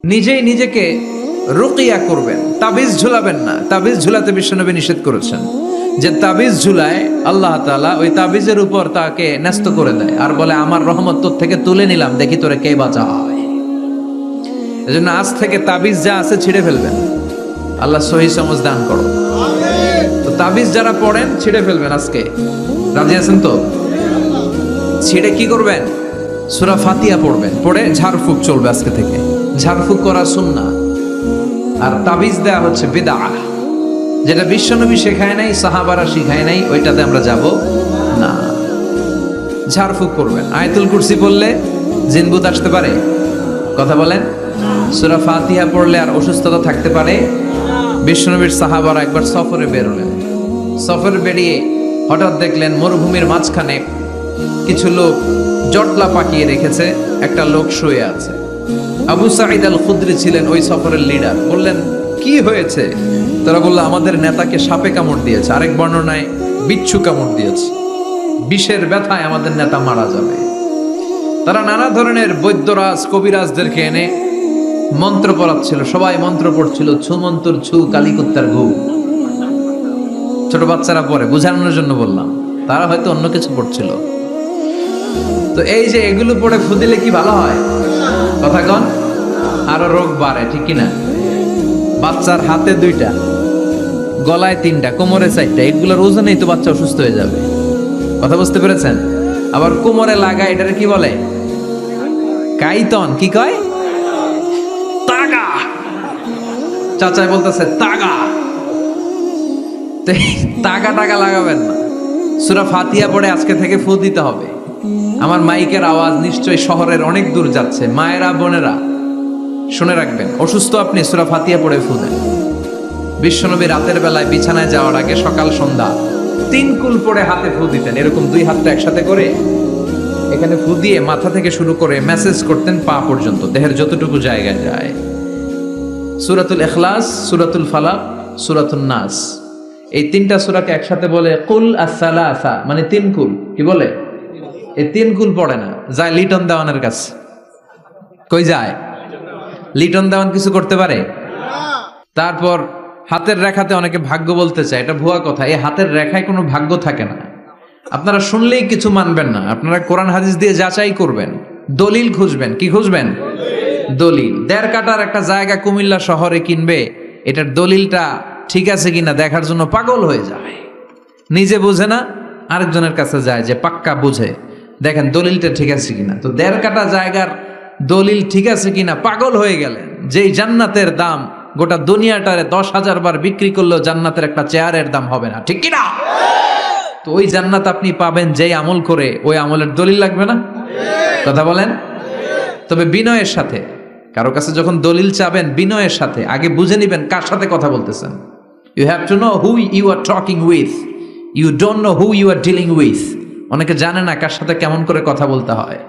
নিজেই নিজেকে রুকিয়া করবেন, তাবিজ ঝুলাবেন না। তাবিজ ঝুলাতে বিশ্বনবী নিষেধ করেছেন যে তাবিজ ঝুলায় আল্লাহ তাআলা ওই তাবিজের উপর তাকে ন্যস্ত করে দেয় আর বলে আমার রহমত তোর থেকে তুলে নিলাম, দেখি তোরে কে বাঁচায়। এজন্য আজ থেকে তাবিজ যা আছে ছিঁড়ে ফেলবেন। আল্লাহ সহি সমঝ দান করো। তো তাবিজ যারা পড়েন ছিঁড়ে ফেলবেন আজকে, রাজি আছেন তো? ছিঁড়ে কি করবেন? সূরা ফাতিহা পড়বেন, পড়ে ঝাড়ফুঁক চলবে আজকে থেকে। ঝাড়ফুঁক করা সুন্নাহ, আর তাবিজ দেয়া হচ্ছে বিদআহ। যেটা বিশ্বনবী শেখায় নাই, সাহাবারা শিখায় নাই, ওইটাতে আমরা যাব না। ঝাড়ফুঁক করবেন। আয়াতুল কুরসি পড়লে জিনভূত আসতে পারে? কথা বলেন। সূরা ফাতিহা পড়লে আর অসুস্থতা থাকতে পারে? বিশ্বনবীর সাহাবারা একবার সফরে বেরোলেন। সফরে বেরিয়ে হঠাৎ দেখলেন মরুভূমির মাঝখানে কিছু লোক জটলা পাকিয়ে রেখেছে, একটা লোক শুয়ে আছে। আবু সাঈদ আল খুদরি ছিলেন ওই সফরের লিডার। বললেন কি হয়েছে? তারা বলল আমাদের নেতাকে সাপে কামড় দিয়েছে, আরেক বর্ণনায় বিচ্ছু কামড় দিয়েছে, বিষের ব্যথায় আমাদের নেতা মারা যাবে। তারা নানা ধরনের বৈদ্যরাজ কবিরাজদেরকে এনে মন্ত্র পড়াচ্ছিল, সবাই মন্ত্র পড়ছিল, ছু মন্তর ছু কালিকুত্তার ঘু। ছোট বাচ্চারা পড়ে, বোঝানোর জন্য বললাম, তারা হয়তো অন্য কিছু পড়ছিল। তো এই যে এগুলো পড়ে ফু দিলে কি ভালো হয়? কথা কন, আরো রোগ বাড়ে, ঠিক কিনা? বাচ্চার হাতে 2টা, গলায় 3টা, কোমরে 4টা, এগুলোর ওজনেই তো বাচ্চা অসুস্থ হয়ে যাবে। কথা বুঝতে পেরেছেন? আবার কোমরে লাগা, এটারে কি বলে? কাইতন। কি কয়? তাগা। চাচাই বলতেছে তাগা। তাগা টাগা লাগাবেন না। সূরা ফাতিহা পড়ে আজকে থেকে ফু দিতে হবে। আমার মাইকের আওয়াজ নিশ্চয়ই শহরের অনেক দূর যাচ্ছে। মায়েরা, বোনেরা শুনে রাখবেন, অসুস্থ আপনি সূরা ফাতিহা পড়ে ফু দেন। বিশ্বনবী রাতের বেলায় বিছানায় যাওয়ার আগে সকাল সন্ধ্যা 3 কুল পড়ে হাতে ফু দিতেন। এরকম 2 হাতটা একসাথে করে এখানে ফু দিয়ে মাথা থেকে শুরু করে মেসেজ করতেন পা পর্যন্ত, দেহের যতটুকু জায়গায় যায়। সূরাতুল ইখলাস, সূরাতুল ফালাক, সূরাতুন নাস, এই 3টা সূরাকে একসাথে বলে কুল আস-সালাসা, মানে 3 কুল। কি বলে? এই 3 কুল পড়ে না, যায় লিটন দেওয়ানের কাছে। কই যায়? লিটন দেওয়ান কিছু করতে পারে? তারপর হাতের রেখাতে অনেকে ভাগ্য বলতে চায়, এটা ভুয়া কথা। এই হাতের রেখায় কোনো ভাগ্য থাকে না। আপনারা শুনলেই কিছু মানবেন না, আপনারা কোরআন হাদিস দিয়ে যাচাই করবেন, দলিল খুঁজবেন। কি খুঁজবেন? দলিল। 1.5 কাঠার একটা জায়গা কুমিল্লা শহরে কিনবে, এটার দলিলটা ঠিক আছে কিনা দেখার জন্য পাগল হয়ে যায়। নিজে বুঝে না, আরেকজনের কাছে যায় যে পাক্কা বুঝে, দেখেন দলিলটা ঠিক আছে কিনা। তো 1.5 কাঠা জায়গার দলিল ঠিক আছে কিনা পাগল হয়ে গেলেন। যেই জান্নাতের দাম গোটা দুনিয়াটারে 10,000 বার বিক্রি করলেও জান্নাতের একটা চেয়ারের দাম হবে না, ঠিক কিনা? তো ওই জান্নাত আপনি পাবেন যেই আমল করে, ওই আমলের দলিল লাগবে না? কথা বলেন। তবে বিনয়ের সাথে, কারো কাছে যখন দলিল চাবেন বিনয়ের সাথে আগে বুঝে নিবেন কার সাথে কথা বলতেছেন। You have to know who you are talking with, you don't know who you are dealing with. অনেকে জানে না কার সাথে কেমন করে কথা বলতে হয়।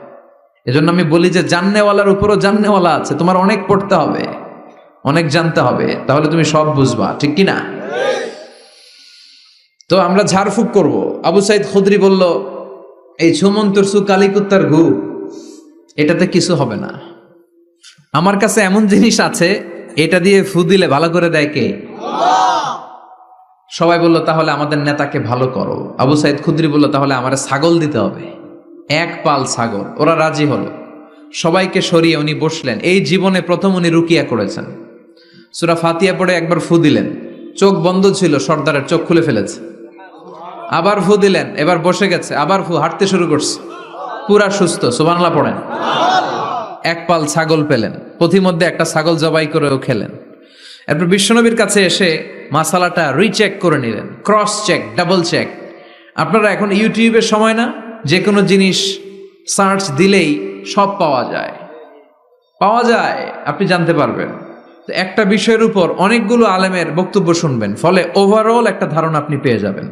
এজন্য আমি বলি যে জাননেওয়ালার উপরও জাননেওয়ালা আছে। তোমার অনেক পড়তে হবে, অনেক জানতে হবে, তাহলে তুমি সব বুঝবা, ঠিক কিনা? তো আমরা ঝাড়ফুঁক করব। আবু সাঈদ খুদরি বলল এই ছুমন্তর সু কালিকুত্তার ঘু, এটাতে কিছু হবে না। আমার কাছে এমন জিনিস আছে, এটা দিয়ে ফু দিলে ভালো করে দেয় কে? সবাই বলল তাহলে আমাদের নেতাকে ভালো করো। আবু সাঈদ খুদরি বলল তাহলে আমার ছাগল দিতে হবে, 1 পাল ছাগল। ওরা রাজি হলো। সবাইকে সরিয়ে উনি বসলেন। এই জীবনে প্রথম উনি রুকিয়া করেছেন। সূরা ফাতিহা পড়ে একবার ফু দিলেন, চোখ বন্ধ ছিল, সর্দারের চোখ খুলে ফেলেছে। আবার ফু দিলেন, এবার বসে গেছে, আবার ফু, হাঁটতে শুরু করছে, পুরা সুস্থ। সুবহানাল্লাহ পড়েন। 1 পাল ছাগল পেলেন, পথিমধ্যে একটা ছাগল জবাই করেও খেলেন। এরপর বিশ্বনবীর কাছে এসে মাসালাটা রিচেক করে নিলেন, ক্রস চেক, ডাবল চেক। আপনারা এখন ইউটিউবের সময় না, যে কোনো জিনিস সার্চ দিলেই সব পাওয়া যায়, আপনি জানতে পারবেন। তো একটা বিষয়ের উপর অনেকগুলো আলেমের বক্তব্য শুনবেন, ফলে ওভারঅল একটা ধারণা আপনি পেয়ে যাবেন।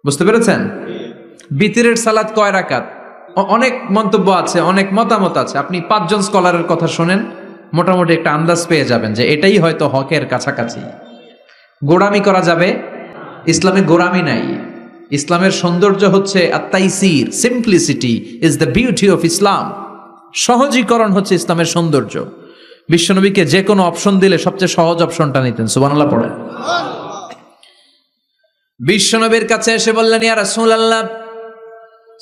বুঝতে পেরেছেন? বিতিরের সালাত কয় রাকাত? অনেক মন্তব্য আছে, অনেক মতামত আছে। আপনি 5 জন স্কলারের কথা শোনেন, মোটামুটি একটা আন্দাজ পেয়ে যাবেন যে এটাই হয়তো হকের কাছাকাছি। গোড়ামি করা যাবে? ইসলামে গোড়ামি নাই। ইসলামের সৌন্দর্য হচ্ছে আত-তাইসির, simplicity is the beauty of Islam. সহজীকরণ হচ্ছে ইসলামের সৌন্দর্য। বিশ্বনবীকে যে কোনো অপশন দিলে সবচেয়ে সহজ অপশনটা নিতেন। সুবহানাল্লাহ পড়েন। বিশ্বনবীর কাছে এসে বললেন, ইয়া রাসূলুল্লাহ,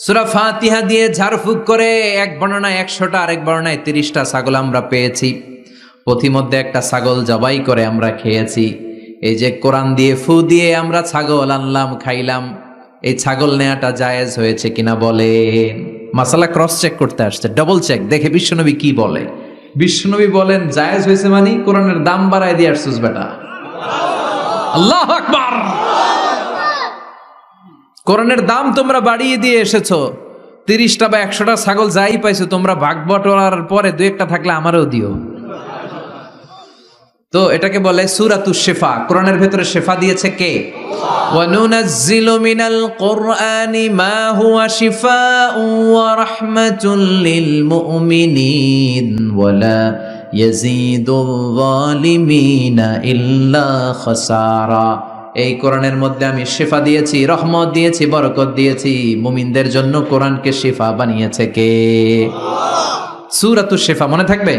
সূরা ফাতিহা দিয়ে ঝাড়ফুঁক করে এক বর্ণনায় 100টা, আরেক বর্ণনায় 30টা ছাগল আমরা পেয়েছি। পথিমধ্যে একটা ছাগল জবাই করে আমরা খেয়েছি। এই যে কোরআন দিয়ে ফু দিয়ে আমরা ছাগল আনলাম, খাইলাম, এই ছাগল নেয়াটা জায়েজ হয়েছে কিনা বলেন। মাসালা ক্রস চেক করতে আসছে, ডবল চেক, দেখে বিশ্বনবী কি বলে। বিশ্বনবী বলেন জায়েজ হয়েছে মানে কোরআনের দাম বাড়ায় দিয়ে আসছিস বেটা। আল্লাহু আকবার। কোরআনের দাম তোমরা বাড়িয়ে দিয়ে এসেছো। 30টা বা 100টা ছাগল যাই পাইছো তোমরা, ভাগ বটোয়ারার পরে 2-1টা থাকলে আমারও দিও। তো এটাকে বলে সূরাতুশ শিফা। কোরআনের ভেতরে শিফা দিয়েছে কে? ওয়া নুনাজ্জিলু মিনাল কুরআনি মা হুয়া শিফাউন ওয়া রাহমাতুল লিল মুমিনিন ওয়া লা ইয়াজিদুল যালিমিনা ইল্লা খাসারা। এই কোরআনের মধ্যে আমি শিফা দিয়েছি, রহমত দিয়েছি, বরকত দিয়েছি। মুমিনদের জন্য কোরআনকে শিফা বানিয়েছে কে? সূরাতুশ শিফা মনে থাকবে?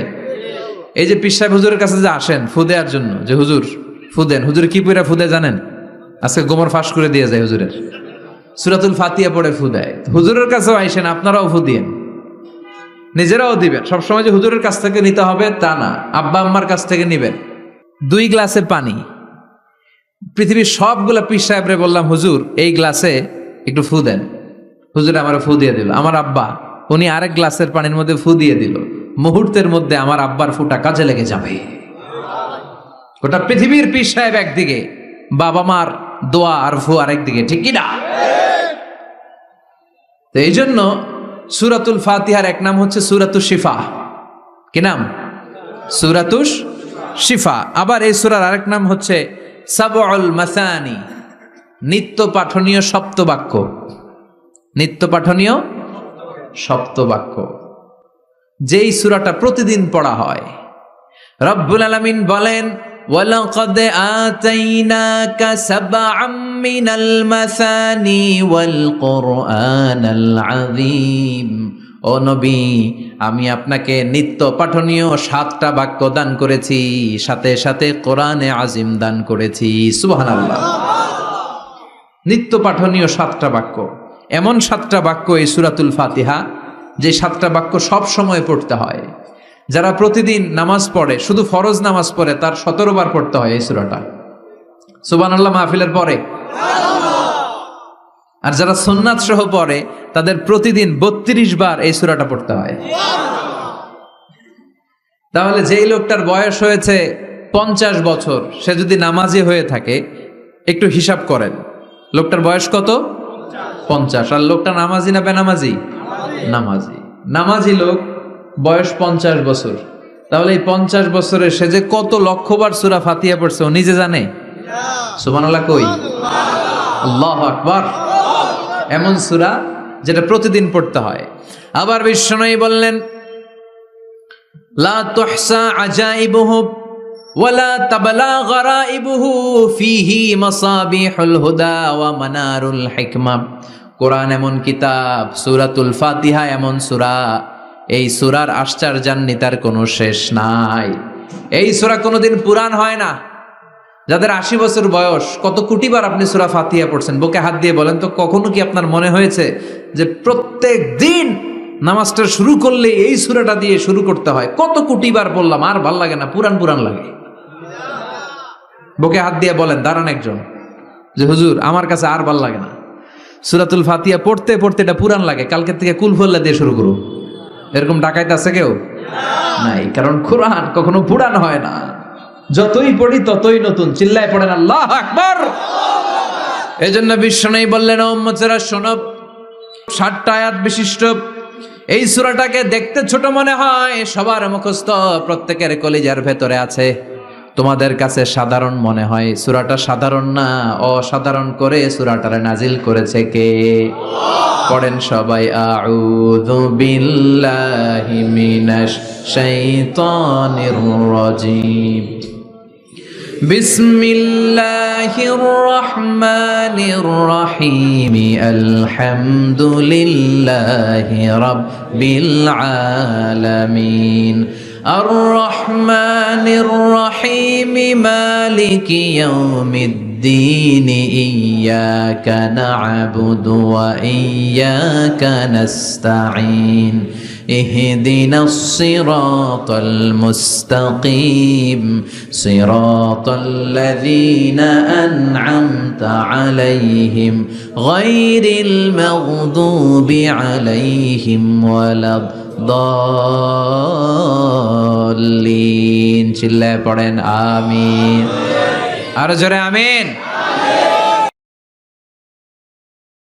এই যে পীর সাহেব হুজুরের কাছে যে আসেন ফু দেওয়ার জন্য, যে হুজুর ফু দেন, হুজুর কি পড়ে ফু দেয় জানেন? আজকে গোমর ফাঁস করে দিয়ে যায় হুজুরের, সূরাতুল ফাতিহা পড়ে ফু দেয়। হুজুরের কাছেও আইসেন, আপনারাও ফু দিয়েন, নিজেরাও দিবেন। সবসময় যে হুজুরের কাছ থেকে নিতে হবে তা না, আব্বা আম্মার কাছ থেকে নিবেন। 2 গ্লাসে পানি, পৃথিবীর সবগুলা পীর সাহেবরে বললাম হুজুর এই গ্লাসে একটু ফু দেন, হুজুর আমার ফু দিয়ে দিল। আমার আব্বা উনি আরেক গ্লাসের পানির মধ্যে ফু দিয়ে দিল। মুহূর্তের মধ্যে আমার আব্বার ফুটা কাজে লেগে যাবে। গোটা পৃথিবীর পীর সাহেব একদিকে, বাবা মার দোয়া আর ফু আরেকদিকে, ঠিক কি না? তো এই জন্য সূরাতুল ফাতিহার এক নাম হচ্ছে সূরাতুশ শিফা। কি নাম? সূরাতুশ শিফা। আবার এই সূরার আরেক নাম হচ্ছে সাবউল মাসানি, নিত্য পাঠনীয় সপ্তবাক্য। নিত্য পাঠনীয় সপ্তবাক্য, যেই সূরাটা প্রতিদিন পড়া হয়। রব্বুল আলামিন বলেন, ওয়ালাকাদ আতাইনাকা সাবআম মিনাল মাসানি ওয়াল কুরআনাল আযীম। ও নবী, আমি আপনাকে নিত্য পাঠনীয় 7টা বাক্য দান করেছি, সাথে সাথে কোরআনে আজিম দান করেছি। সুবহানাল্লাহ। নিত্য পাঠনীয় 7টা বাক্য, এমন 7টা বাক্য এই সূরাতুল ফাতিহা, যে 7টা বাক্য সব সময় পড়তে হয়। যারা প্রতিদিন নামাজ পড়ে, শুধু ফরজ নামাজ পড়ে, তার 17 বার পড়তে হয় এই সূরাটা। সুবহানাল্লাহ মাহফিলের পরে। আর যারা সুন্নাত সহ পড়ে তাদের প্রতিদিন 32 বার এই সূরাটা পড়তে হয়। তাহলে যেই লোকটার বয়স হয়েছে 50 বছর, সে যদি নামাজি হয়ে থাকে, একটু হিসাব করেন লোকটার বয়স কত? 50। আর লোকটা নামাজি না বেনামাজি? নামাজি। নামাজি লোক বয়স 50 বছর, তাহলে এই 50 বছরে সে যে কত লক্ষবার সূরা ফাতিহা পড়ছে ও নিজে জানে? সুবহানাল্লাহ কই? আল্লাহু আকবার। এমন সূরা যেটা প্রতিদিন পড়তে হয়। আবার বিশ্বনবী বললেন, লা তুহসা আজাইবুহু ওয়ালা তাবলা গরাইবুহু ফিহি মাসাবিহুল হুদা ওয়া মানারুল হিকমা। কোরআন এমন কিতাব, সূরাতুল ফাতিহা এমন সূরা, এই সূরার আশ্চর্যান্বিতার কোনো শেষ নাই। এই সূরা কোনোদিন পুরান হয় না। যাদের 80 বছর বয়স, কত কোটিবার আপনি সূরা ফাতিহা পড়ছেন? বুকে হাত দিয়ে বলেন তো, কখনো কি আপনার মনে হয়েছে যে প্রত্যেক দিন নামাজটা শুরু করলে এই সূরাটা দিয়ে শুরু করতে হয়? কত কোটিবার বললাম, আর ভাল লাগে না, পুরান পুরান লাগে। বুকে হাত দিয়ে বলেন, দাঁড়ান একজন, যে হুজুর আমার কাছে আর ভাল লাগে না, সূরাতুল ফাতিহা পড়তে পড়তে এটা পুরান লাগে, কালকে থেকে কুলহুয়াল্লাহ দিয়ে শুরু করুন। এরকম ডাকাইতে আছে কেউ? নাই। কারণ কোরআন কখনো পুরান হয় না, যতই পড়ি ততই নতুন। চিল্লায় পড়েন আল্লাহু আকবার। এজন্য বিশ্বনবী বললেন, ও উম্মতেরা শোনো, 60টা আয়াত বিশিষ্ট এই সূরাটাকে দেখতে ছোট মনে হয়, সবার মুখস্থ, প্রত্যেকের কলিজার ভেতরে আছে। তোমাদের কাছে সাধারণ মনে হয়, সূরাটা সাধারণ না, অসাধারণ করে সূরাটারে নাজিল করেছে কে? পড়েন সবাই, আউযু বিল্লাহি মিনাশ শাইতানির রাজীম। বিসমিল্লাহির রহমানির রহিম। আলহামদুলিল্লাহি রাব্বিল আলামিন। আর রহমানির রহিম মালিকি ইয়াউমিদ্দিন ইয়্যাকা না'বুদু ওয়া ইয়্যাকা নাস্তাঈন اهدنا الصراط المستقيم صراط الذين أنعمت عليهم غير المغضوب عليهم ولا الضالين চিল্লায় পড়েন আমিন আর জোরে আমিন